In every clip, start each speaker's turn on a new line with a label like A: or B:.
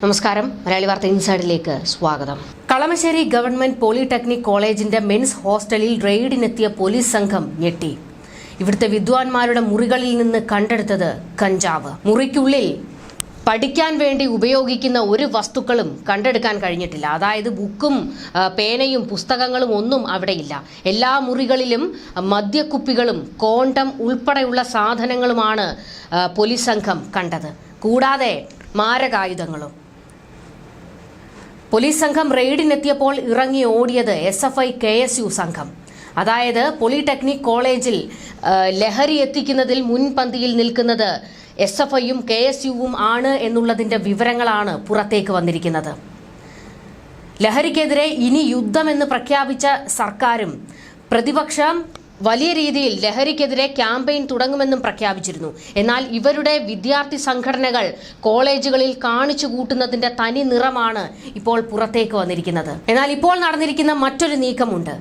A: നമസ്കാരം. മലയാളി വാർത്ത ഇൻസൈഡിലേക്ക് സ്വാഗതം. കളമശ്ശേരി ഗവൺമെന്റ് പോളിടെക്നിക് കോളേജിന്റെ മെൻസ് ഹോസ്റ്റലിൽ റെയ്ഡിനെത്തിയ പോലീസ് സംഘം ഞെട്ടി. ഇവിടുത്തെ വിദ്വാൻമാരുടെ മുറികളിൽ നിന്ന് കണ്ടെടുത്തത് കഞ്ചാവ്. മുറിക്കുള്ളിൽ പഠിക്കാൻ വേണ്ടി ഉപയോഗിക്കുന്ന ഒരു വസ്തുക്കളും കണ്ടെടുക്കാൻ കഴിഞ്ഞിട്ടില്ല. അതായത് ബുക്കും പേനയും പുസ്തകങ്ങളും ഒന്നും അവിടെയില്ല. എല്ലാ മുറികളിലും മദ്യക്കുപ്പികളും കോണ്ടം ഉൾപ്പെടെയുള്ള സാധനങ്ങളുമാണ് പോലീസ് സംഘം കണ്ടത്. കൂടാതെ മാരകായുധങ്ങളും. പോലീസ് സംഘം റെയ്ഡിനെത്തിയപ്പോൾ ഇറങ്ങി ഓടിയത് SFI KSU സംഘം. അതായത് പോളിടെക്നിക് കോളേജിൽ ലഹരി എത്തിക്കുന്നതിൽ മുൻപന്തിയിൽ നിൽക്കുന്നത് SFIയും KSUവും ആണ് എന്നുള്ളതിന്റെ വിവരങ്ങളാണ് പുറത്തേക്ക് വന്നിരിക്കുന്നത്. ലഹരിക്കെതിരെ ഇനി യുദ്ധമെന്ന് പ്രഖ്യാപിച്ച സർക്കാരും പ്രതിപക്ഷം വലിയ രീതിയിൽ ലഹരിക്കെതിരെ ക്യാമ്പയിൻ തുടങ്ങുമെന്നും പ്രഖ്യാപിച്ചിരുന്നു. എന്നാൽ ഇവരുടെ വിദ്യാർത്ഥി സംഘടനകൾ കോളേജുകളിൽ കാണിച്ചു കൂട്ടുന്നതിന്റെ തനി നിറമാണ് ഇപ്പോൾ പുറത്തേക്ക് വന്നിരിക്കുന്നത്. എന്നാൽ ഇപ്പോൾ നടന്നിരിക്കുന്ന മറ്റൊരു നീക്കമുണ്ട്.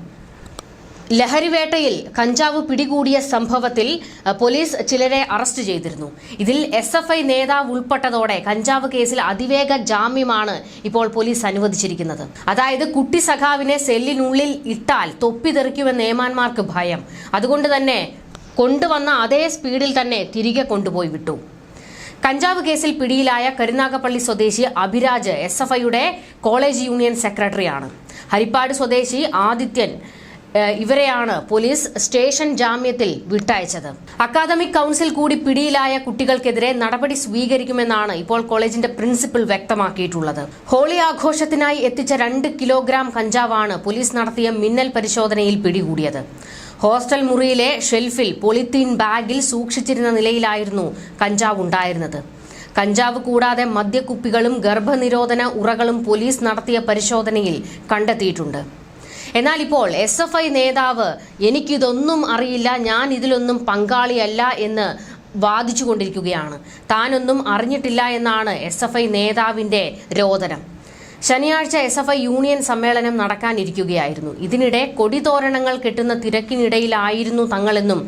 A: ലഹരിവേട്ടയിൽ കഞ്ചാവ് പിടികൂടിയ സംഭവത്തിൽ പോലീസ് ചിലരെ അറസ്റ്റ് ചെയ്തിരുന്നു. ഇതിൽ SFI നേതാവ് ഉൾപ്പെട്ടതോടെ കഞ്ചാവ് കേസിൽ അതിവേഗ ജാമ്യമാണ് ഇപ്പോൾ പോലീസ് അനുവദിച്ചിരിക്കുന്നത്. അതായത് കുട്ടി സഖാവിനെ സെല്ലിനുള്ളിൽ ഇട്ടാൽ തൊപ്പി തെറിക്കുമെന്ന് ഏമാന്മാർക്ക് ഭയം. അതുകൊണ്ട് തന്നെ കൊണ്ടുവന്ന അതേ സ്പീഡിൽ തന്നെ തിരികെ കൊണ്ടുപോയി വിട്ടു. കഞ്ചാവ് കേസിൽ പിടിയിലായ കരുനാഗപ്പള്ളി സ്വദേശി അഭിരാജ് SFIയുടെ കോളേജ് യൂണിയൻ സെക്രട്ടറിയാണ്. ഹരിപ്പാട് സ്വദേശി ആദിത്യൻ ഇവരെയാണ് പോലീസ് സ്റ്റേഷൻ ജാമ്യത്തിൽ വിട്ടയച്ചത്. അക്കാദമിക് കൗൺസിൽ കൂടി പിടിയിലായ കുട്ടികൾക്കെതിരെ നടപടി സ്വീകരിക്കുമെന്നാണ് ഇപ്പോൾ കോളേജിന്റെ പ്രിൻസിപ്പൽ വ്യക്തമാക്കിയിട്ടുള്ളത്. ഹോളി ആഘോഷത്തിനായി എത്തിച്ച 2 കിലോഗ്രാം കഞ്ചാവാണ് പോലീസ് നടത്തിയ മിന്നൽ പരിശോധനയിൽ പിടികൂടിയത്. ഹോസ്റ്റൽ മുറിയിലെ ഷെൽഫിൽ പോളിത്തീൻ ബാഗിൽ സൂക്ഷിച്ചിരുന്ന നിലയിലായിരുന്നു കഞ്ചാവ് ഉണ്ടായിരുന്നത്. കഞ്ചാവ് കൂടാതെ മദ്യക്കുപ്പികളും ഗർഭനിരോധന ഉറകളും പോലീസ് നടത്തിയ പരിശോധനയിൽ കണ്ടെത്തിയിട്ടുണ്ട്. എന്നാൽ ഇപ്പോൾ SFI നേതാവ് എനിക്കിതൊന്നും അറിയില്ല, ഞാൻ ഇതിലൊന്നും പങ്കാളിയല്ല എന്ന് വാദിച്ചുകൊണ്ടിരിക്കുകയാണ്. താനൊന്നും അറിഞ്ഞിട്ടില്ല എന്നാണ് SFI നേതാവിന്റെ രോദനം. ശനിയാഴ്ച SFI യൂണിയൻ സമ്മേളനം നടക്കാനിരിക്കുകയായിരുന്നു. ഇതിനിടെ കൊടിതോരണങ്ങൾ കെട്ടുന്ന തിരക്കിനിടയിലായിരുന്നു തങ്ങളെന്നും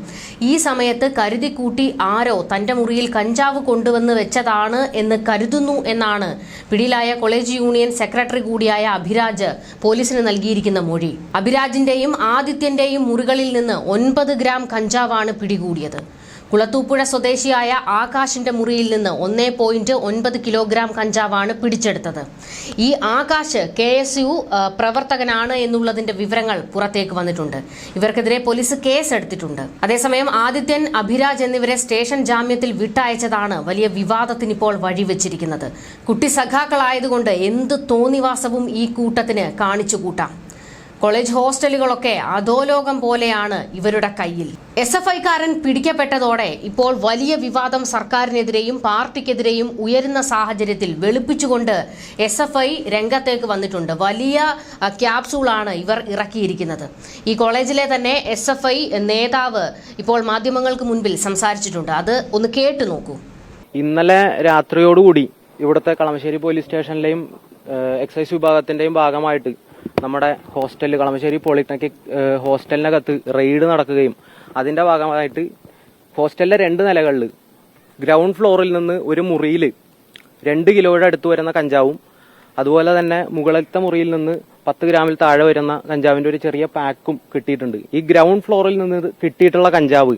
A: ഈ സമയത്ത് കരുതിക്കൂട്ടി ആരോ തന്റെ മുറിയിൽ കഞ്ചാവ് കൊണ്ടുവന്ന് വെച്ചതാണ് എന്ന് കരുതുന്നു എന്നാണ് പിടിയിലായ കോളേജ് യൂണിയൻ സെക്രട്ടറി കൂടിയായ അഭിരാജ് പോലീസിന് നൽകിയിരിക്കുന്ന മൊഴി. അഭിരാജിന്റെയും ആദിത്യന്റെയും മുറികളിൽ നിന്ന് 9 ഗ്രാം കഞ്ചാവാണ് പിടികൂടിയത്. കുളത്തൂപ്പുഴ സ്വദേശിയായ ആകാശിന്റെ മുറിയിൽ നിന്ന് 1.9 കിലോഗ്രാം കഞ്ചാവാണ് പിടിച്ചെടുത്തത്. ഈ ആകാശ് KSU പ്രവർത്തകനാണ് എന്നുള്ളതിന്റെ വിവരങ്ങൾ പുറത്തേക്ക് വന്നിട്ടുണ്ട്. ഇവർക്കെതിരെ പോലീസ് കേസ് എടുത്തിട്ടുണ്ട്. അതേസമയം ആദിത്യൻ, അഭിരാജ് എന്നിവരെ സ്റ്റേഷൻ ജാമ്യത്തിൽ വിട്ടയച്ചതാണ് വലിയ വിവാദത്തിനിപ്പോൾ വഴിവെച്ചിരിക്കുന്നത്. കുട്ടി സഖാക്കളായതുകൊണ്ട് എന്ത് തോന്നിവാസവും ഈ കൂട്ടത്തിന് കാണിച്ചു കൂട്ടാം. കോളേജ് ഹോസ്റ്റലുകളൊക്കെ അധോലോകം പോലെയാണ് ഇവരുടെ കയ്യിൽ. SFIക്കാരൻ പിടിക്കപ്പെട്ടതോടെ ഇപ്പോൾ വലിയ വിവാദം സർക്കാരിനെതിരെയും പാർട്ടിക്കെതിരെയും ഉയരുന്ന സാഹചര്യത്തിൽ വെളുപ്പിച്ചുകൊണ്ട് SFI രംഗത്തേക്ക് വന്നിട്ടുണ്ട്. വലിയ ക്യാപ്സൂളാണ് ഇവർ ഇറക്കിയിരിക്കുന്നത്. ഈ കോളേജിലെ തന്നെ SFI നേതാവ് ഇപ്പോൾ മാധ്യമങ്ങൾക്ക് മുൻപിൽ സംസാരിച്ചിട്ടുണ്ട്. അത് ഒന്ന് കേട്ടു നോക്കൂ.
B: ഇന്നലെ രാത്രിയോടുകൂടി ഇവിടുത്തെ കളമശ്ശേരി പോലീസ് സ്റ്റേഷനിലെയും എക്സൈസ് വിഭാഗത്തിന്റെയും ഭാഗമായിട്ട് നമ്മുടെ ഹോസ്റ്റലിൽ കളമശ്ശേരി പോളിടെക്നിക് ഹോസ്റ്റലിനകത്ത് റെയ്ഡ് നടക്കുകയും അതിന്റെ ഭാഗമായിട്ട് ഹോസ്റ്റലിലെ 2 നിലകളിൽ ഗ്രൗണ്ട് ഫ്ലോറിൽ നിന്ന് ഒരു മുറിയിൽ 2 കിലോയുടെ അടുത്ത് വരുന്ന കഞ്ചാവും അതുപോലെ തന്നെ മുകളിലത്തെ മുറിയിൽ നിന്ന് 10 ഗ്രാമിൽ താഴെ വരുന്ന കഞ്ചാവിന്റെ ഒരു ചെറിയ പാക്കും കിട്ടിയിട്ടുണ്ട്. ഈ ഗ്രൗണ്ട് ഫ്ലോറിൽ നിന്ന് കിട്ടിയിട്ടുള്ള കഞ്ചാവ്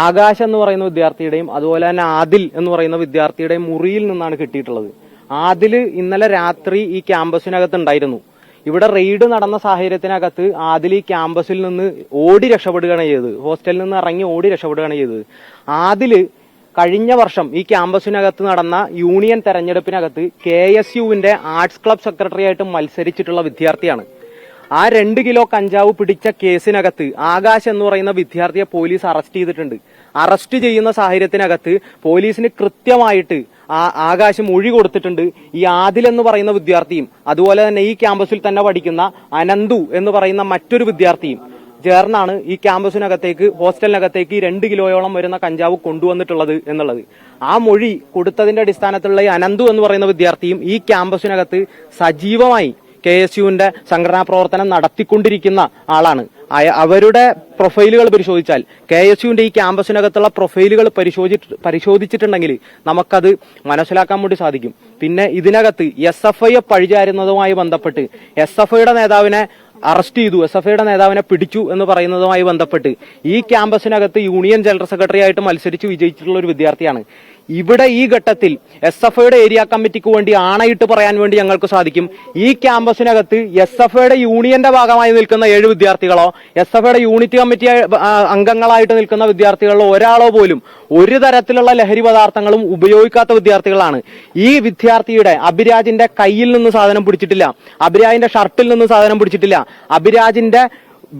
B: ആകാശ് എന്ന് പറയുന്ന വിദ്യാർത്ഥിയുടെയും അതുപോലെ തന്നെ ആദിൽ എന്ന് പറയുന്ന വിദ്യാർത്ഥിയുടെയും മുറിയിൽ നിന്നാണ് കിട്ടിയിട്ടുള്ളത്. ആദില് ഇന്നലെ രാത്രി ഈ ക്യാമ്പസിനകത്ത് ഉണ്ടായിരുന്നു. ഇവിടെ റെയ്ഡ് നടന്ന സാഹചര്യത്തിനകത്ത് ആദിൽ ഈ ക്യാമ്പസിൽ നിന്ന് ഓടി രക്ഷപ്പെടുകയാണ് ചെയ്തത്. ഹോസ്റ്റലിൽ നിന്ന് ഇറങ്ങി ഓടി രക്ഷപ്പെടുകയാണ് ചെയ്തത്. ആദില് കഴിഞ്ഞ വർഷം ഈ ക്യാമ്പസിനകത്ത് നടന്ന യൂണിയൻ തെരഞ്ഞെടുപ്പിനകത്ത് KSUവിന്റെ ആർട്സ് ക്ലബ് സെക്രട്ടറി ആയിട്ട് മത്സരിച്ചിട്ടുള്ള വിദ്യാർത്ഥിയാണ്. ആ 2 കിലോ കഞ്ചാവ് പിടിച്ച കേസിനകത്ത് ആകാശ് എന്ന് പറയുന്ന വിദ്യാർത്ഥിയെ പോലീസ് അറസ്റ്റ് ചെയ്തിട്ടുണ്ട്. അറസ്റ്റ് ചെയ്യുന്ന സാഹചര്യത്തിനകത്ത് പോലീസിന് കൃത്യമായിട്ട് ആകാശ് മൊഴി കൊടുത്തിട്ടുണ്ട്. ഈ ആദിൽ എന്ന് പറയുന്ന വിദ്യാർത്ഥിയും അതുപോലെ തന്നെ ഈ ക്യാമ്പസിൽ തന്നെ പഠിക്കുന്ന അനന്തു എന്ന് പറയുന്ന മറ്റൊരു വിദ്യാർത്ഥിയും ചേർന്നാണ് ഈ ക്യാമ്പസിനകത്തേക്ക് ഹോസ്റ്റലിനകത്തേക്ക് 2 കിലോയോളം വരുന്ന കഞ്ചാവ് കൊണ്ടുവന്നിട്ടുള്ളത് എന്നുള്ളത്. ആ മൊഴി കൊടുത്തതിന്റെ അടിസ്ഥാനത്തിലുള്ള ഈ അനന്തു എന്ന് പറയുന്ന വിദ്യാർത്ഥിയും ഈ ക്യാമ്പസിനകത്ത് സജീവമായി KSUവിന്റെ സംഘടനാ പ്രവർത്തനം നടത്തിക്കൊണ്ടിരിക്കുന്ന ആളാണ്. അവരുടെ പ്രൊഫൈലുകൾ പരിശോധിച്ചാൽ KSUവിന്റെ ഈ ക്യാമ്പസിനകത്തുള്ള പ്രൊഫൈലുകൾ പരിശോധിച്ചിട്ടുണ്ടെങ്കിൽ നമുക്കത് മനസ്സിലാക്കാൻ വേണ്ടി സാധിക്കും. പിന്നെ ഇതിനകത്ത് SFI പഴിചാരുന്നതുമായി ബന്ധപ്പെട്ട് SFIയുടെ നേതാവിനെ അറസ്റ്റ് ചെയ്തു, SFIയുടെ നേതാവിനെ പിടിച്ചു എന്ന് പറയുന്നതുമായി ബന്ധപ്പെട്ട് ഈ ക്യാമ്പസിനകത്ത് യൂണിയൻ ജനറൽ സെക്രട്ടറി ആയിട്ട് മത്സരിച്ച് വിജയിച്ചിട്ടുള്ള ഒരു വിദ്യാർത്ഥിയാണ്. ഇവിടെ ഈ ഘട്ടത്തിൽ SFIയുടെ ഏരിയ കമ്മിറ്റിക്ക് വേണ്ടി ആണയിട്ട് പറയാൻ വേണ്ടി ഞങ്ങൾക്ക് സാധിക്കും, ഈ ക്യാമ്പസിനകത്ത് SFIയുടെ യൂണിയന്റെ ഭാഗമായി നിൽക്കുന്ന 7 വിദ്യാർത്ഥികളോ SFIയുടെ യൂണിറ്റ് കമ്മിറ്റി അംഗങ്ങളായിട്ട് നിൽക്കുന്ന വിദ്യാർത്ഥികളോ ഒരാളോ പോലും ഒരു തരത്തിലുള്ള ലഹരി പദാർത്ഥങ്ങളും ഉപയോഗിക്കാത്ത വിദ്യാർത്ഥികളാണ്. ഈ വിദ്യാർത്ഥിയുടെ അഭിരാജിന്റെ കയ്യിൽ നിന്ന് സാധനം പിടിച്ചിട്ടില്ല, അഭിരാജിന്റെ ഷർട്ടിൽ നിന്ന് സാധനം പിടിച്ചിട്ടില്ല, അഭിരാജിന്റെ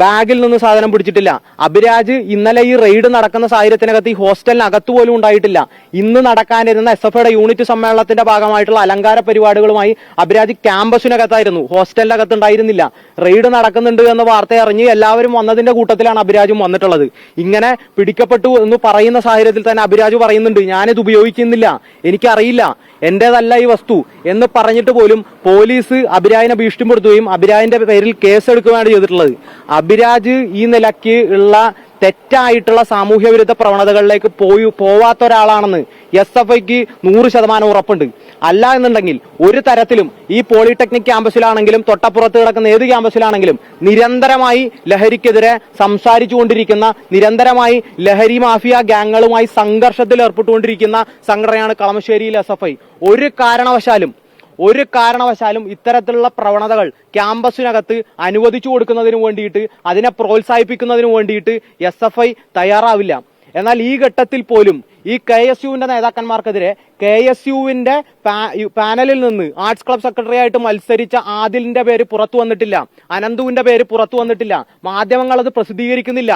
B: ബാഗിൽ നിന്ന് സാധനം പിടിച്ചിട്ടില്ല. അഭിരാജ് ഇന്നലെ ഈ റെയ്ഡ് നടക്കുന്ന സാഹചര്യത്തിനകത്ത് ഈ ഹോസ്റ്റലിനകത്ത് പോലും ഉണ്ടായിട്ടില്ല. ഇന്ന് നടക്കാനിരുന്ന SFIയുടെ യൂണിറ്റ് സമ്മേളനത്തിന്റെ ഭാഗമായിട്ടുള്ള അലങ്കാര പരിപാടികളുമായി അഭിരാജ് ക്യാമ്പസിനകത്തായിരുന്നു, ഹോസ്റ്റലിനകത്ത് ഉണ്ടായിരുന്നില്ല. റെയ്ഡ് നടക്കുന്നുണ്ട് എന്ന വാർത്ത അറിഞ്ഞ് എല്ലാവരും വന്നതിന്റെ കൂട്ടത്തിലാണ് അഭിരാജും വന്നിട്ടുള്ളത്. ഇങ്ങനെ പിടിക്കപ്പെട്ടു എന്ന് പറയുന്ന സാഹചര്യത്തിൽ തന്നെ അഭിരാജ് പറയുന്നുണ്ട്, ഞാനിത് ഉപയോഗിക്കുന്നില്ല, എനിക്കറിയില്ല, എന്റേതല്ല ഈ വസ്തു എന്ന് പറഞ്ഞിട്ട് പോലും പോലീസ് അഭിരാജിനെ ഭീഷണിപ്പെടുത്തുകയും അഭിരാജിന്റെ പേരിൽ കേസെടുക്കുകയാണ് ചെയ്തിട്ടുള്ളത്. അഭിരാജ് ഈ നിലയ്ക്ക് ഉള്ള തെറ്റായിട്ടുള്ള സാമൂഹ്യ വിരുദ്ധ പ്രവണതകളിലേക്ക് പോവാത്ത ഒരാളാണെന്ന് SFIക്ക് 100% ഉറപ്പുണ്ട്. അല്ല എന്നുണ്ടെങ്കിൽ ഒരു തരത്തിലും ഈ പോളിടെക്നിക് ക്യാമ്പസിലാണെങ്കിലും തൊട്ടപ്പുറത്ത് കിടക്കുന്ന ഏത് ക്യാമ്പസിലാണെങ്കിലും നിരന്തരമായി ലഹരിക്കെതിരെ സംസാരിച്ചുകൊണ്ടിരിക്കുന്ന, നിരന്തരമായി ലഹരി മാഫിയ ഗ്യാങ്ങുകളുമായി സംഘർഷത്തിൽ ഏർപ്പെട്ടുകൊണ്ടിരിക്കുന്ന സംഘടനയാണ് കളമശ്ശേരിയിൽ SFI. ഒരു കാരണവശാലും ഇത്തരത്തിലുള്ള പ്രവണതകൾ ക്യാമ്പസിനകത്ത് അനുവദിച്ചു കൊടുക്കുന്നതിന് വേണ്ടിയിട്ട്, അതിനെ പ്രോത്സാഹിപ്പിക്കുന്നതിന് വേണ്ടിയിട്ട് SFI തയ്യാറാവില്ല. എന്നാൽ ഈ ഘട്ടത്തിൽ പോലും ഈ KSUവിന്റെ നേതാക്കന്മാർക്കെതിരെ KSUവിന്റെ പാനലിൽ നിന്ന് ആർട്സ് ക്ലബ് സെക്രട്ടറി ആയിട്ട് മത്സരിച്ച ആദിലിന്റെ പേര് പുറത്തു വന്നിട്ടില്ല, അനന്തുവിന്റെ പേര് പുറത്തു വന്നിട്ടില്ല, മാധ്യമങ്ങൾ അത് പ്രസിദ്ധീകരിക്കുന്നില്ല.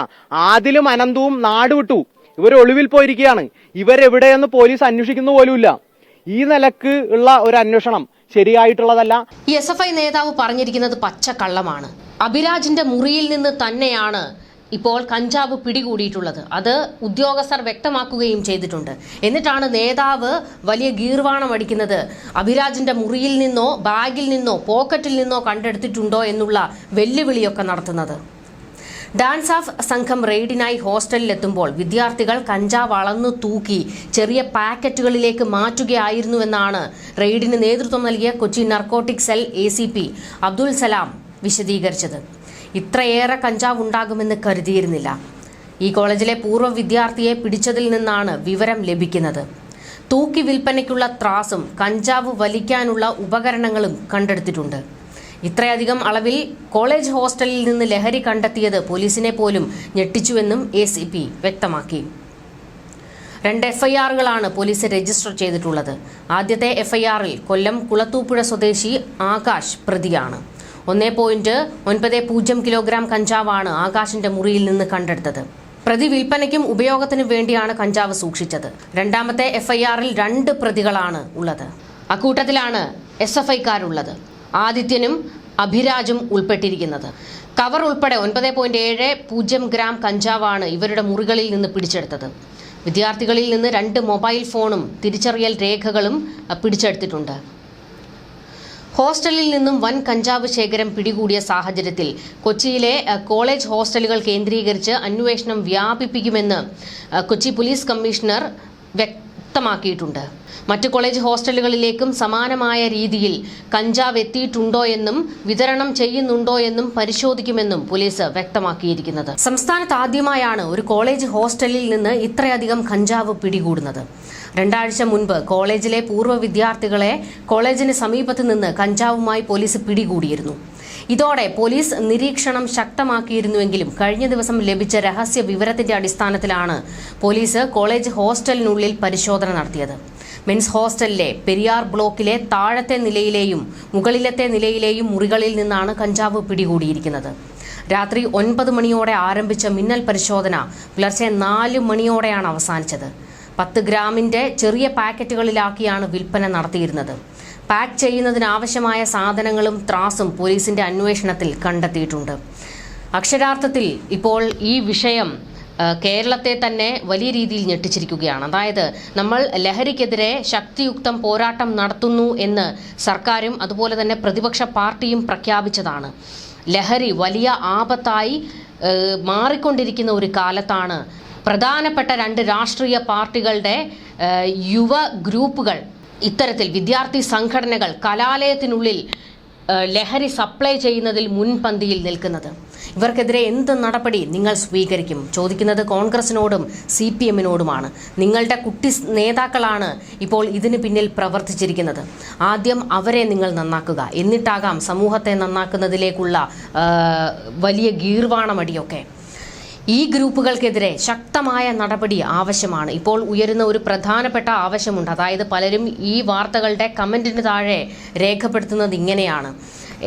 B: ആദിലും അനന്തുവും നാടുവിട്ടു, ഇവർ ഒളിവിൽ പോയിരിക്കുകയാണ്, ഇവരെവിടെയെന്ന് പോലീസ് അന്വേഷിക്കുന്ന പോലുമില്ല. ഈ നിലക്ക് ഉള്ള ഒരു അന്വേഷണം ശരിയായിട്ടുള്ളതല്ല.
A: ഈ SFI നേതാവ് പറഞ്ഞിരിക്കുന്നത് പച്ചക്കള്ളമാണ്. അഭിരാജിന്റെ മുറിയിൽ നിന്ന് തന്നെയാണ് ഇപ്പോൾ കഞ്ചാവ് പിടികൂടിയിട്ടുള്ളത്. അത് ഉദ്യോഗസ്ഥർ വ്യക്തമാക്കുകയും ചെയ്തിട്ടുണ്ട്. എന്നിട്ടാണ് നേതാവ് വലിയ ഗീർവാണം അടിക്കുന്നത്, അഭിരാജിന്റെ മുറിയിൽ നിന്നോ ബാഗിൽ നിന്നോ പോക്കറ്റിൽ നിന്നോ കണ്ടെടുത്തിട്ടുണ്ടോ എന്നുള്ള വെല്ലുവിളിയൊക്കെ നടത്തുന്നത്. ഡാൻസ് ഓഫ് സംഘം റെയ്ഡിനായി ഹോസ്റ്റലിലെത്തുമ്പോൾ വിദ്യാർത്ഥികൾ കഞ്ചാവ് അളന്നു തൂക്കി ചെറിയ പാക്കറ്റുകളിലേക്ക് മാറ്റുകയായിരുന്നുവെന്നാണ് റെയ്ഡിന് നേതൃത്വം നൽകിയ Kochi narcotic cell ACP Abdul Salam വിശദീകരിച്ചത്. ഇത്രയേറെ കഞ്ചാവ് ഉണ്ടാകുമെന്ന് കരുതിയിരുന്നില്ല. ഈ കോളേജിലെ പൂർവ്വ വിദ്യാർത്ഥിയെ പിടിച്ചതിൽ നിന്നാണ് വിവരം ലഭിക്കുന്നത്. തൂക്കി വിൽപ്പനയ്ക്കുള്ള ത്രാസും കഞ്ചാവ് വലിക്കാനുള്ള ഉപകരണങ്ങളും കണ്ടെടുത്തിട്ടുണ്ട്. ഇത്രയധികം അളവിൽ കോളേജ് ഹോസ്റ്റലിൽ നിന്ന് ലഹരി കണ്ടെത്തിയത് പോലീസിനെ പോലും ഞെട്ടിച്ചുവെന്നും ACP വ്യക്തമാക്കി. 2 FIRകളാണ് പോലീസ് രജിസ്റ്റർ ചെയ്തിട്ടുള്ളത്. ആദ്യത്തെ FIRൽ കൊല്ലം കുളത്തൂപ്പുഴ സ്വദേശി ആകാശ് പ്രതിയാണ്. 1.90 കിലോഗ്രാം കഞ്ചാവാണ് ആകാശിന്റെ മുറിയിൽ നിന്ന് കണ്ടെടുത്തത്. പ്രതി വിൽപ്പനയ്ക്കും ഉപയോഗത്തിനും വേണ്ടിയാണ് കഞ്ചാവ് സൂക്ഷിച്ചത്. രണ്ടാമത്തെ FIRൽ 2 പ്രതികളാണ് ഉള്ളത്. അക്കൂട്ടത്തിലാണ് SFIക്കാരുള്ളത്. ആദിത്യനും അഭിരാജും ഉൾപ്പെട്ടിരിക്കുന്നത്. കവർ ഉൾപ്പെടെ 9.70 ഗ്രാം കഞ്ചാവാണ് ഇവരുടെ മുറികളിൽ നിന്ന് പിടിച്ചെടുത്തത്. വിദ്യാർത്ഥികളിൽ നിന്ന് 2 മൊബൈൽ ഫോണും തിരിച്ചറിയൽ രേഖകളും പിടിച്ചെടുത്തിട്ടുണ്ട്. ഹോസ്റ്റലിൽ നിന്നും വൻ കഞ്ചാവ് ശേഖരം പിടികൂടിയ സാഹചര്യത്തിൽ കൊച്ചിയിലെ കോളേജ് ഹോസ്റ്റലുകൾ കേന്ദ്രീകരിച്ച് അന്വേഷണം വ്യാപിപ്പിക്കുമെന്ന് കൊച്ചി പോലീസ് കമ്മീഷണർ വ്യക്തമാക്കിയിട്ടുണ്ട്. മറ്റ് കോളേജ് ഹോസ്റ്റലുകളിലേക്കും സമാനമായ രീതിയിൽ കഞ്ചാവ് എത്തിയിട്ടുണ്ടോ എന്നും വിതരണം ചെയ്യുന്നുണ്ടോ എന്നും പരിശോധിക്കുമെന്നും പോലീസ് വ്യക്തമാക്കിയിരിക്കുന്നത്. സംസ്ഥാനത്ത് ആദ്യമായാണ് ഒരു കോളേജ് ഹോസ്റ്റലിൽ നിന്ന് ഇത്രയധികം കഞ്ചാവ് പിടികൂടുന്നത്. 2 ആഴ്ച മുൻപ് കോളേജിലെ പൂർവ്വ വിദ്യാർത്ഥികളെ കോളേജിന് സമീപത്ത് നിന്ന് കഞ്ചാവുമായി പോലീസ് പിടികൂടിയിരുന്നു. ഇതോടെ പോലീസ് നിരീക്ഷണം ശക്തമാക്കിയിരുന്നുവെങ്കിലും കഴിഞ്ഞ ദിവസം ലഭിച്ച രഹസ്യ വിവരത്തിന്റെ അടിസ്ഥാനത്തിലാണ് പോലീസ് കോളേജ് ഹോസ്റ്റലിനുള്ളിൽ പരിശോധന നടത്തിയത്. മെൻസ് ഹോസ്റ്റലിലെ പെരിയാർ ബ്ലോക്കിലെ താഴത്തെ നിലയിലെയും മുകളിലത്തെ നിലയിലെയും മുറികളിൽ നിന്നാണ് കഞ്ചാവ് പിടികൂടിയിരിക്കുന്നത്. രാത്രി 9 മണിയോടെ ആരംഭിച്ച മിന്നൽ പരിശോധന പുലർച്ചെ 4 മണിയോടെയാണ് അവസാനിച്ചത്. 10 ഗ്രാമിന്റെ ചെറിയ പാക്കറ്റുകളിലാക്കിയാണ് വിൽപ്പന നടത്തിയിരുന്നത്. പാക്ക് ചെയ്യുന്നതിനാവശ്യമായ സാധനങ്ങളും ത്രാസും പോലീസിന്റെ അന്വേഷണത്തിൽ കണ്ടെത്തിയിട്ടുണ്ട്. അക്ഷരാർത്ഥത്തിൽ ഇപ്പോൾ ഈ വിഷയം കേരളത്തെ തന്നെ വലിയ രീതിയിൽ ഞെട്ടിച്ചിരിക്കുകയാണ്. അതായത് നമ്മൾ ലഹരിക്കെതിരെ ശക്തിയുക്തം പോരാട്ടം നടത്തുന്നു എന്ന് സർക്കാരും അതുപോലെ തന്നെ പ്രതിപക്ഷ പാർട്ടിയും പ്രഖ്യാപിച്ചതാണ്. ലഹരി വലിയ ആപത്തായി മാറിക്കൊണ്ടിരിക്കുന്ന ഒരു കാലത്താണ് പ്രധാനപ്പെട്ട 2 രാഷ്ട്രീയ പാർട്ടികളുടെ യുവ ഗ്രൂപ്പുകൾ ഇത്തരത്തിൽ വിദ്യാർത്ഥി സംഘടനകൾ കലാലയത്തിനുള്ളിൽ ലഹരി സപ്ലൈ ചെയ്യുന്നതിൽ മുൻപന്തിയിൽ നിൽക്കുന്നത്? ഇവർക്കെതിരെ എന്ത് നടപടി നിങ്ങൾ സ്വീകരിക്കും? ചോദിക്കുന്നത് കോൺഗ്രസിനോടും CPM-നോടുമാണ്. നിങ്ങളുടെ കുട്ടി നേതാക്കളാണ് ഇപ്പോൾ ഇതിന് പിന്നിൽ പ്രവർത്തിച്ചിരിക്കുന്നത്. ആദ്യം അവരെ നിങ്ങൾ നന്നാക്കുക, എന്നിട്ടാകാം സമൂഹത്തെ നന്നാക്കുന്നതിലേക്കുള്ള വലിയ ഗീർവാണമടിയൊക്കെ. ഈ ഗ്രൂപ്പുകൾക്കെതിരെ ശക്തമായ നടപടി ആവശ്യമാണ്. ഇപ്പോൾ ഉയരുന്ന ഒരു പ്രധാനപ്പെട്ട ആവശ്യമുണ്ട്. അതായത് പലരും ഈ വാർത്തകളുടെ കമന്റിന് താഴെ രേഖപ്പെടുത്തുന്നത് ഇങ്ങനെയാണ്: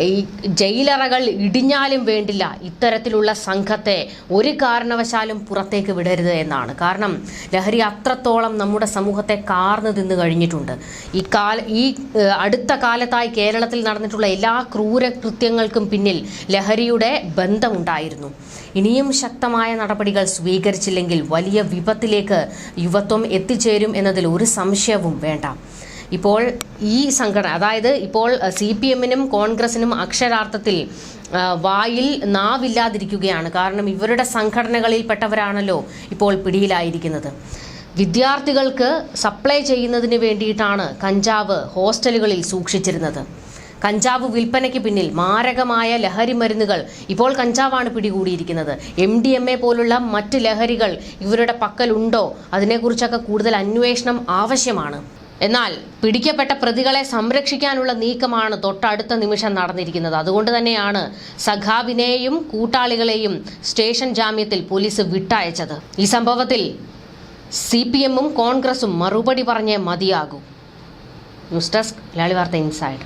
A: ഈ ജയിലറകൾ ഇടിഞ്ഞാലും വേണ്ടില്ല, ഇത്തരത്തിലുള്ള സംഘത്തെ ഒരു കാരണവശാലും പുറത്തേക്ക് വിടരുത് എന്നാണ്. കാരണം ലഹരി അത്രത്തോളം നമ്മുടെ സമൂഹത്തെ കാർന്നു തിന്നു കഴിഞ്ഞിട്ടുണ്ട്. ഈ അടുത്ത കാലത്തായി കേരളത്തിൽ നടന്നിട്ടുള്ള എല്ലാ ക്രൂരകൃത്യങ്ങൾക്കും പിന്നിൽ ലഹരിയുടെ ബന്ധമുണ്ടായിരുന്നു. ഇനിയും ശക്തമായ നടപടികൾ സ്വീകരിച്ചില്ലെങ്കിൽ വലിയ വിപത്തിലേക്ക് യുവത്വം എത്തിച്ചേരും എന്നതിൽ ഒരു സംശയവും വേണ്ട. ഇപ്പോൾ ഈ സംഘടന, അതായത് ഇപ്പോൾ CPM-നും കോൺഗ്രസിനും അക്ഷരാർത്ഥത്തിൽ വായിൽ നാവില്ലാതിരിക്കുകയാണ്. കാരണം ഇവരുടെ സംഘടനകളിൽപ്പെട്ടവരാണല്ലോ ഇപ്പോൾ പിടിയിലായിരിക്കുന്നത്. വിദ്യാർത്ഥികൾക്ക് സപ്ലൈ ചെയ്യുന്നതിന് വേണ്ടിയിട്ടാണ് കഞ്ചാവ് ഹോസ്റ്റലുകളിൽ സൂക്ഷിച്ചിരുന്നത്. കഞ്ചാവ് വിൽപ്പനയ്ക്ക് പിന്നിൽ മാരകമായ ലഹരി മരുന്നുകൾ, ഇപ്പോൾ കഞ്ചാവാണ് പിടികൂടിയിരിക്കുന്നത്. MDMA പോലുള്ള മറ്റ് ലഹരികൾ ഇവരുടെ പക്കലുണ്ടോ? അതിനെക്കുറിച്ചൊക്കെ കൂടുതൽ അന്വേഷണം ആവശ്യമാണ്. എന്നാൽ പിടിക്കപ്പെട്ട പ്രതികളെ സംരക്ഷിക്കാനുള്ള നീക്കമാണ് തൊട്ടടുത്ത നിമിഷം നടന്നിരിക്കുന്നത്. അതുകൊണ്ട് തന്നെയാണ് സഖാവിനെയും കൂട്ടാളികളെയും സ്റ്റേഷൻ ജാമ്യത്തിൽ പോലീസ് വിട്ടയച്ചത്. ഈ സംഭവത്തിൽ CPM-ഉം കോൺഗ്രസും മറുപടി പറഞ്ഞേ മതിയാകൂ. ന്യൂസ് ഡെസ്ക്, മലയാളി വാർത്ത ഇൻസൈഡ്.